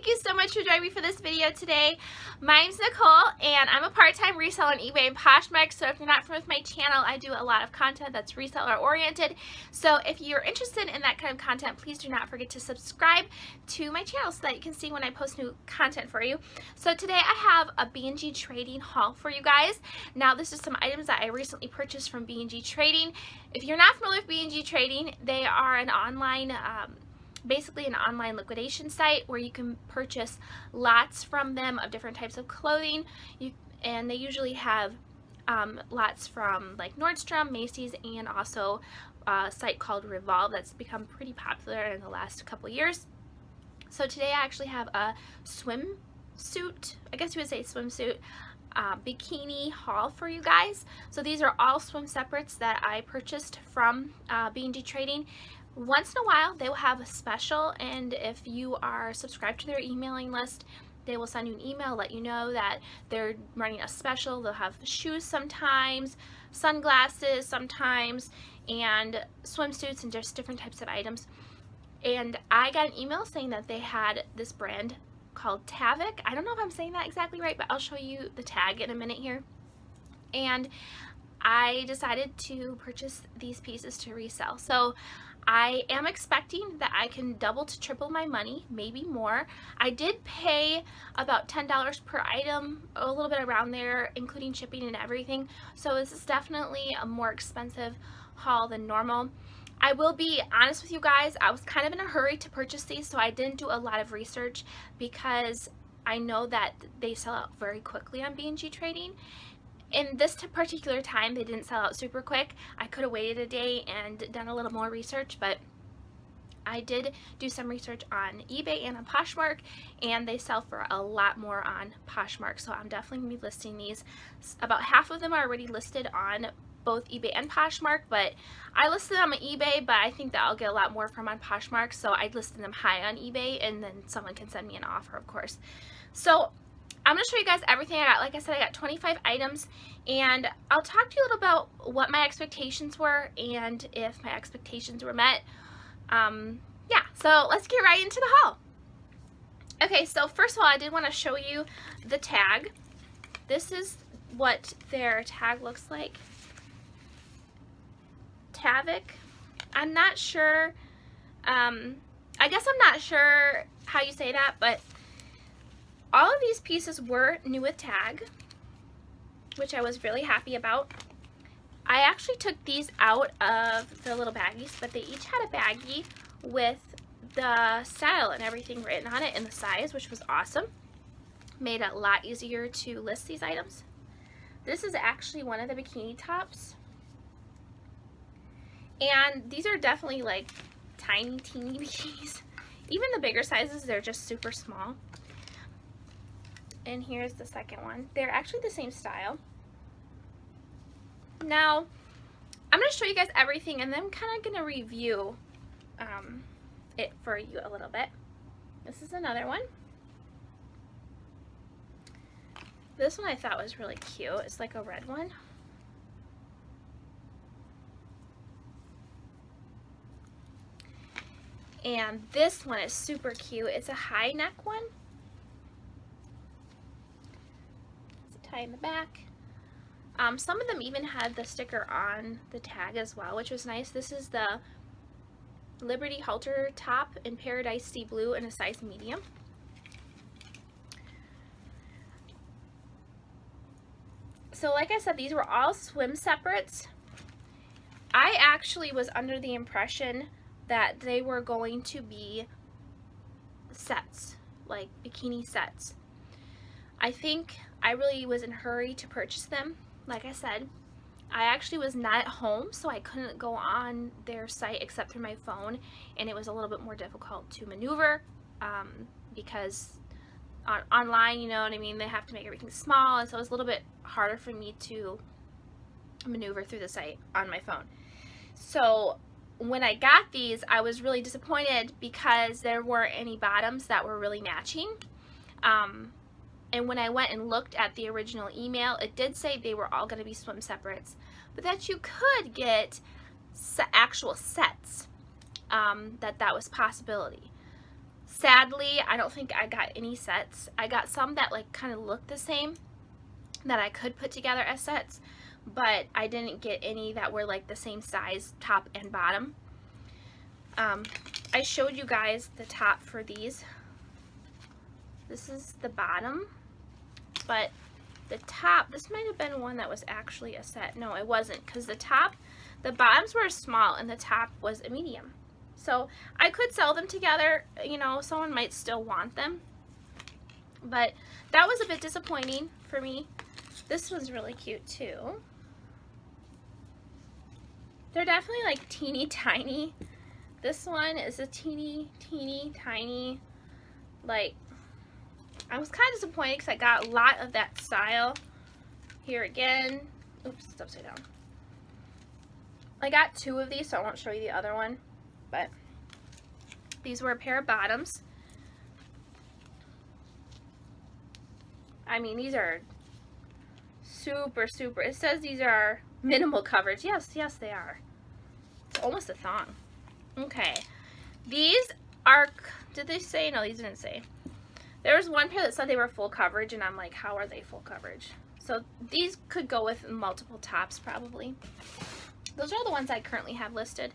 thank you so much for joining me for this video today. My name's Nicole, and I'm a part-time reseller on eBay and Poshmark. So if you're not familiar with my channel, I do a lot of content that's reseller oriented. So if you're interested in that kind of content, please do not forget to subscribe to my channel so that you can see when I post new content for you. So today I have a B&G Trading haul for you guys. Now this is some items that I recently purchased from B&G Trading. If you're not familiar with B&G Trading, they are an online basically an online liquidation site where you can purchase lots from them of different types of clothing. And they usually have lots from like Nordstrom, Macy's, and also a site called Revolve that's become pretty popular in the last couple years. So today I actually have a swimsuit, I guess you would say swimsuit, bikini haul for you guys. So these are all swim separates that I purchased from B&G Trading. Once in a while they will have a special, and if you are subscribed to their emailing list, they will send you an email, let you know that they're running a special. They'll have shoes sometimes, sunglasses sometimes, and swimsuits and just different types of items. And I got an email saying that they had this brand called Haul-Tavik. I don't know if I'm saying that exactly right, but I'll show you the tag in a minute here. And I decided to purchase these pieces to resell. So I am expecting that I can double to triple my money, maybe more. I did pay about $10 per item, a little bit around there, including shipping and everything. So this is definitely a more expensive haul than normal. I will be honest with you guys, I was kind of in a hurry to purchase these, so I didn't do a lot of research because I know that they sell out very quickly on B&G Trading. In this particular time, they didn't sell out super quick. I could have waited a day and done a little more research, but I did do some research on eBay and on Poshmark, and they sell for a lot more on Poshmark. So I'm definitely going to be listing these. About half of them are already listed on both eBay and Poshmark, but I listed them on eBay, but I think that I'll get a lot more from on Poshmark, so I listed them high on eBay, and then someone can send me an offer, of course. So I'm going to show you guys everything I got. Like I said, I got 25 items, and I'll talk to you a little about what my expectations were and if my expectations were met. Yeah, so let's get right into the haul. Okay, so first of all, I did want to show you the tag. This is what their tag looks like. Haul-Tavik. I'm not sure, I guess I'm not sure how you say that, but all of these pieces were new with tag, which I was really happy about. I actually took these out of the little baggies, but they each had a baggie with the style and everything written on it and the size, which was awesome. Made it a lot easier to list these items. This is actually one of the bikini tops. And these are definitely like tiny, teeny bikinis. Even the bigger sizes, they're just super small. And here's the second one. They're actually the same style. Now, I'm going to show you guys everything, and then I'm kind of going to review it for you a little bit. This is another one. This one I thought was really cute. It's like a red one. And this one is super cute. It's a high neck one. Tie in the back. Some of them even had the sticker on the tag as well, which was nice. This is the Liberty halter top in Paradise Sea Blue in a size medium. So like I said, these were all swim separates. I actually was under the impression that they were going to be sets, like bikini sets. I think I really was in a hurry to purchase them. Like I said, I actually was not at home, so I couldn't go on their site except through my phone, and it was a little bit more difficult to maneuver because online, you know what I mean, they have to make everything small, and so it was a little bit harder for me to maneuver through the site on my phone. So when I got these, I was really disappointed because there weren't any bottoms that were really matching. And when I went and looked at the original email, it did say they were all going to be swim separates, but that you could get actual sets, that was a possibility. Sadly, I don't think I got any sets. I got some that like kind of looked the same that I could put together as sets, but I didn't get any that were like the same size, top and bottom. I showed you guys the top for these. This is the bottom, but the top, this might have been one that was actually a set. No, it wasn't, because the bottoms were small and the top was a medium. So I could sell them together, you know, someone might still want them, but that was a bit disappointing for me. This was really cute too. They're definitely like teeny tiny. This one is a teeny tiny, like, I was kind of disappointed because I got a lot of that style. Here again, oops, it's upside down. I got 2 of these, so I won't show you the other one, but these were a pair of bottoms. I mean, these are super, it says these are minimal coverage. Yes, they are. It's almost a thong. Okay, these are, did they say? No, these didn't say. There was one pair that said they were full coverage, and I'm like, how are they full coverage? So these could go with multiple tops probably. Those are the ones I currently have listed.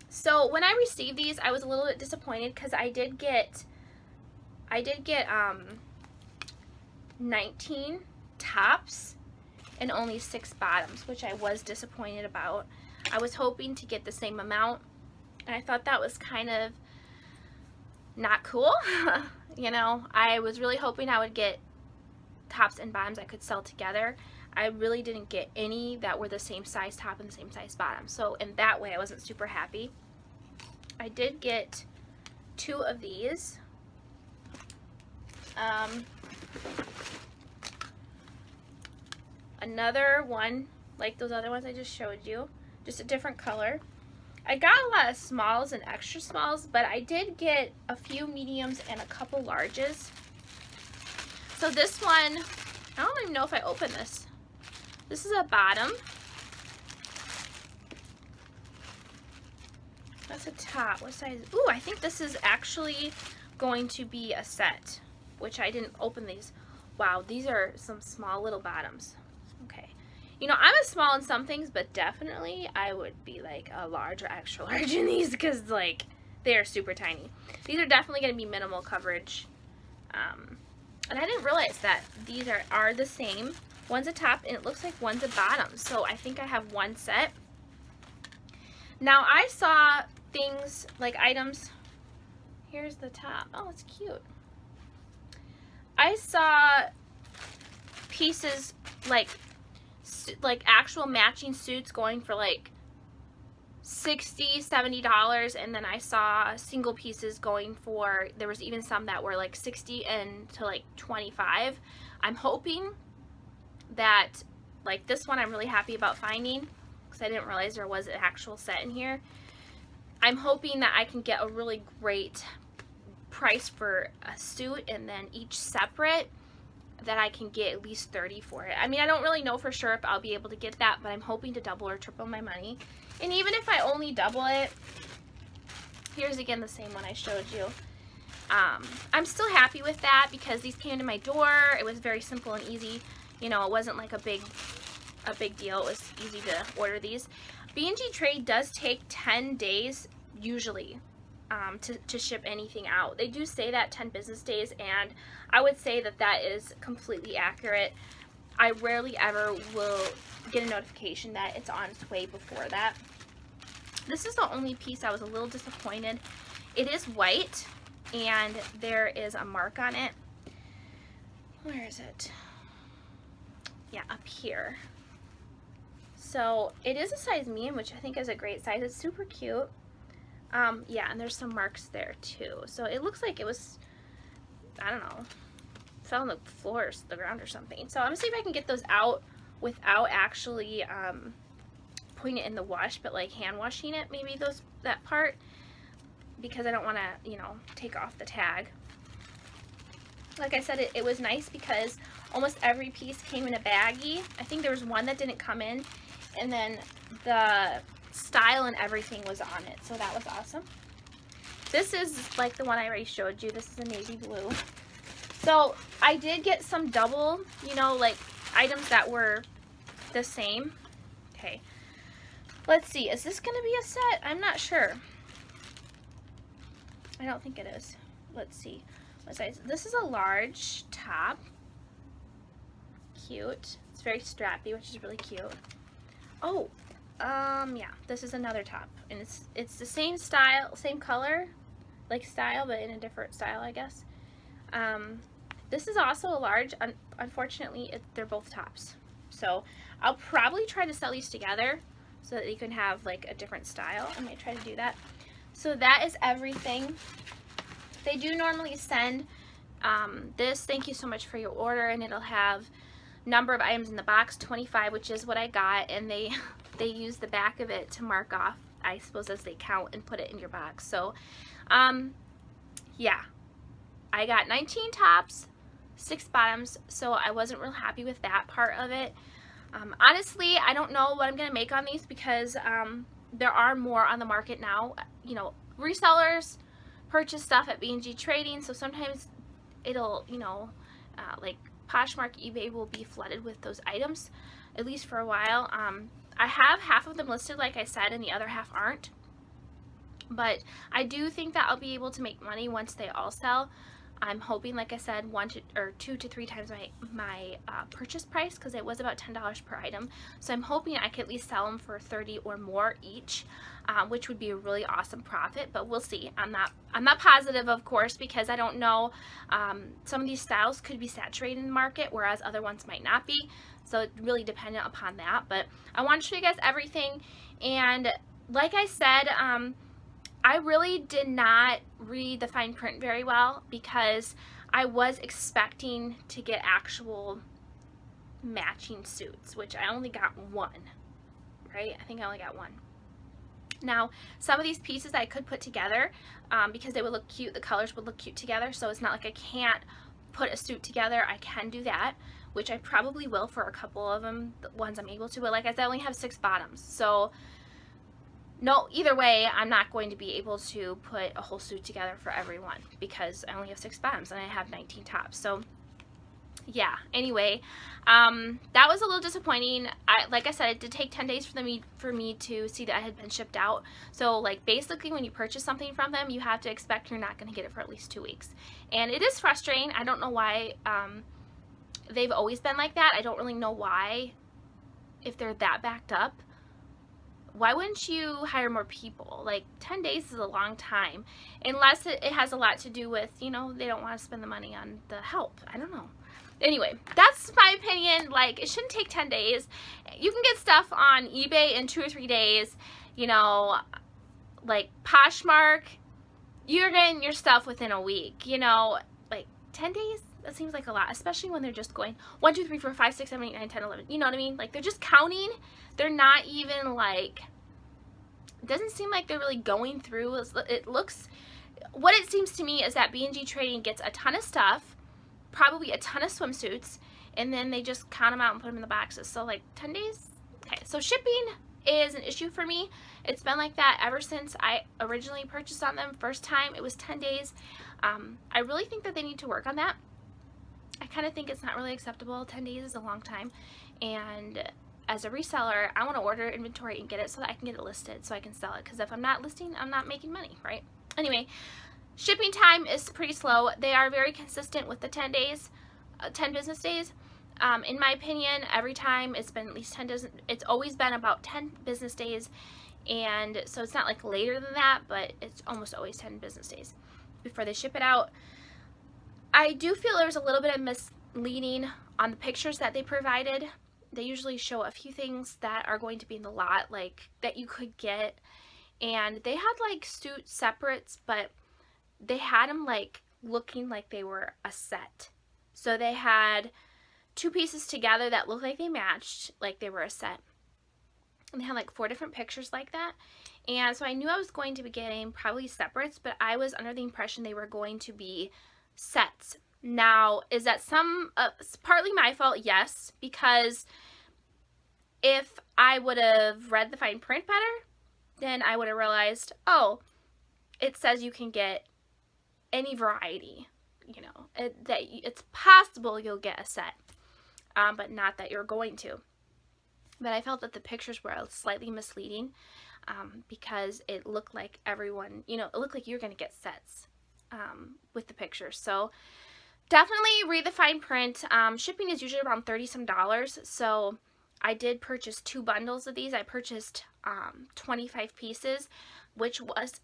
So when I received these, I was a little bit disappointed because I did get 19 tops and only 6 bottoms, which I was disappointed about. I was hoping to get the same amount, and I thought that was kind of not cool. You know, I was really hoping I would get tops and bottoms I could sell together. I really didn't get any that were the same size top and the same size bottom. So in that way, I wasn't super happy. I did get 2 of these. Another one like those other ones I just showed you, just a different color. I got a lot of smalls and extra smalls, but I did get a few mediums and a couple larges. So this one, I don't even know if I opened this. This is a bottom. That's a top. What size? Ooh, I think this is actually going to be a set, which I didn't open these. Wow, these are some small little bottoms. Okay. You know, I'm a small in some things, but definitely I would be like a large or extra large in these because, like, they are super tiny. These are definitely going to be minimal coverage. And I didn't realize that these are the same. One's a top and it looks like one's a bottom. So I think I have one set. Now I saw things like items. Here's the top. Oh, it's cute. I saw pieces like actual matching suits going for like $60, $70, and then I saw single pieces going for, there was even some that were like $60 and to like $25. I'm hoping that, like this one I'm really happy about finding because I didn't realize there was an actual set in here. I'm hoping that I can get a really great price for a suit, and then each separate that I can get at least $30 for it. I mean, I don't really know for sure if I'll be able to get that, but I'm hoping to double or triple my money. And even if I only double it, here's again the same one I showed you. I'm still happy with that because these came to my door. It was very simple and easy. You know, it wasn't like a big deal. It was easy to order these. B&G Trade does take 10 days usually to ship anything out. They do say that 10 business days, and I would say that that is completely accurate. I rarely ever will get a notification that it's on its way before that. This is the only piece I was a little disappointed. It is white, and there is a mark on it. Where is it? Yeah, up here. So it is a size medium, which I think is a great size. It's super cute. Yeah, and there's some marks there too. So it looks like it was, I don't know, fell on the floor or the ground or something. So I'm gonna see if I can get those out without actually putting it in the wash, but like hand washing it, maybe that part, because I don't want to, you know, take off the tag. Like I said, it was nice because almost every piece came in a baggie. I think there was one that didn't come in, and then the style and everything was on it, so that was awesome. This is like the one I already showed you. This is a navy blue. So I did get some double, you know, like items that were the same. Okay. Let's see. Is this going to be a set? I'm not sure. I don't think it is. Let's see. What size? This is a large top. Cute. It's very strappy, which is really cute. Oh, yeah. This is another top, and it's the same style, same color, like style, but in a different style, I guess. This is also a large. Unfortunately, they're both tops. So I'll probably try to sell these together so that you can have like a different style. I might try to do that. So that is everything. They do normally send this. Thank you so much for your order, and it'll have number of items in the box, 25, which is what I got, and they use the back of it to mark off, I suppose, as they count and put it in your box. So yeah, I got 19 tops, 6 bottoms, so I wasn't real happy with that part of it. Honestly, I don't know what I'm gonna make on these because there are more on the market now. You know, resellers purchase stuff at B&G Trading, so sometimes it'll, you know, like Poshmark, eBay will be flooded with those items, at least for a while. I have half of them listed, like I said, and the other half aren't. But I do think that I'll be able to make money once they all sell. I'm hoping, like I said, 2 to 3 times my purchase price, because it was about $10 per item. So I'm hoping I could at least sell them for 30 or more each, which would be a really awesome profit. But we'll see. I'm not positive, of course, because I don't know. Some of these styles could be saturated in the market, whereas other ones might not be. So it's really dependent upon that. But I want to show you guys everything. And like I said, I really did not read the fine print very well because I was expecting to get actual matching suits, which I only got one, right? I think I only got one. Now, some of these pieces I could put together because they would look cute, the colors would look cute together, so it's not like I can't put a suit together. I can do that, which I probably will for a couple of them, the ones I'm able to, but like I said, I only have 6 bottoms, so no, either way, I'm not going to be able to put a whole suit together for everyone because I only have 6 bottoms and I have 19 tops. So yeah, anyway, that was a little disappointing. Like I said, it did take 10 days for me to see that it had been shipped out. So like basically when you purchase something from them, you have to expect you're not going to get it for at least 2 weeks. And it is frustrating. I don't know why they've always been like that. I don't really know why, if they're that backed up. Why wouldn't you hire more people? Like 10 days is a long time, unless it has a lot to do with, you know, they don't want to spend the money on the help. I don't know. Anyway, that's my opinion. Like, it shouldn't take 10 days. You can get stuff on eBay in 2 or 3 days. You know, like Poshmark, you're getting your stuff within a week. You know, like 10 days? That seems like a lot, especially when they're just going 1, 2, 3, 4, 5, 6, 7, 8, 9, 10, 11. You know what I mean? Like, they're just counting. They're not even like, it doesn't seem like they're really going through. It looks, what it seems to me is that B&G Trading gets a ton of stuff, probably a ton of swimsuits, and then they just count them out and put them in the boxes. So like 10 days? Okay, so shipping is an issue for me. It's been like that ever since I originally purchased on them. First time, it was 10 days. I really think that they need to work on that. I kind of think it's not really acceptable. 10 days is a long time, and as a reseller, I want to order inventory and get it so that I can get it listed so I can sell it, because if I'm not listing, I'm not making money, right? Anyway, shipping time is pretty slow. They are very consistent with the 10 days, 10 business days. In my opinion, every time it's been at least 10 days. It's always been about 10 business days, and so it's not like later than that, but it's almost always 10 business days before they ship it out. I do feel there's a little bit of misleading on the pictures that they provided. They usually show a few things that are going to be in the lot, like that you could get, and they had like suit separates, but they had them like looking like they were a set. So they had 2 pieces together that looked like they matched, like they were a set, and they had like 4 different pictures like that. And so I knew I was going to be getting probably separates, but I was under the impression they were going to be sets. Now, is that partly my fault? Yes, because if I would have read the fine print better, then I would have realized, oh, it says you can get any variety, you know, that it's possible you'll get a set, but not that you're going to. But I felt that the pictures were slightly misleading because it looked like everyone, you know, it looked like you're going to get sets with the pictures. So definitely read the fine print. Shipping is usually around $30-some. So I did purchase 2 bundles of these. I purchased 25 pieces, which was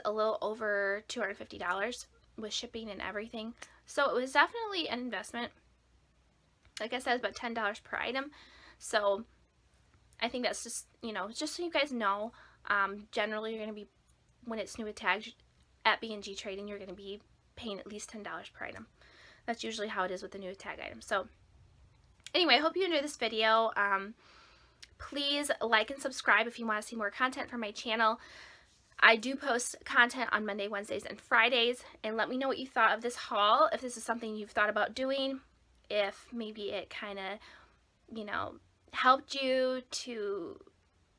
a little over $250 with shipping and everything. So it was definitely an investment. Like I said, it's about $10 per item. So I think that's just, you know, just so you guys know, generally you're going to be, when it's new with tags at B&G Trading, you're going to be paying at least $10 per item. That's usually how it is with the new tag items. So anyway, I hope you enjoyed this video. Please like and subscribe if you want to see more content from my channel. I do post content on Monday, Wednesdays, and Fridays. And let me know what you thought of this haul, if this is something you've thought about doing, if maybe it kind of, you know, helped you to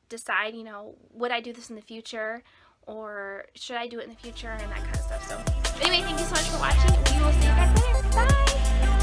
decide, you know, would I do this in the future, or should I do it in the future, and that kind of stuff. So anyway, thank you so much for watching. We will see you guys later. Bye!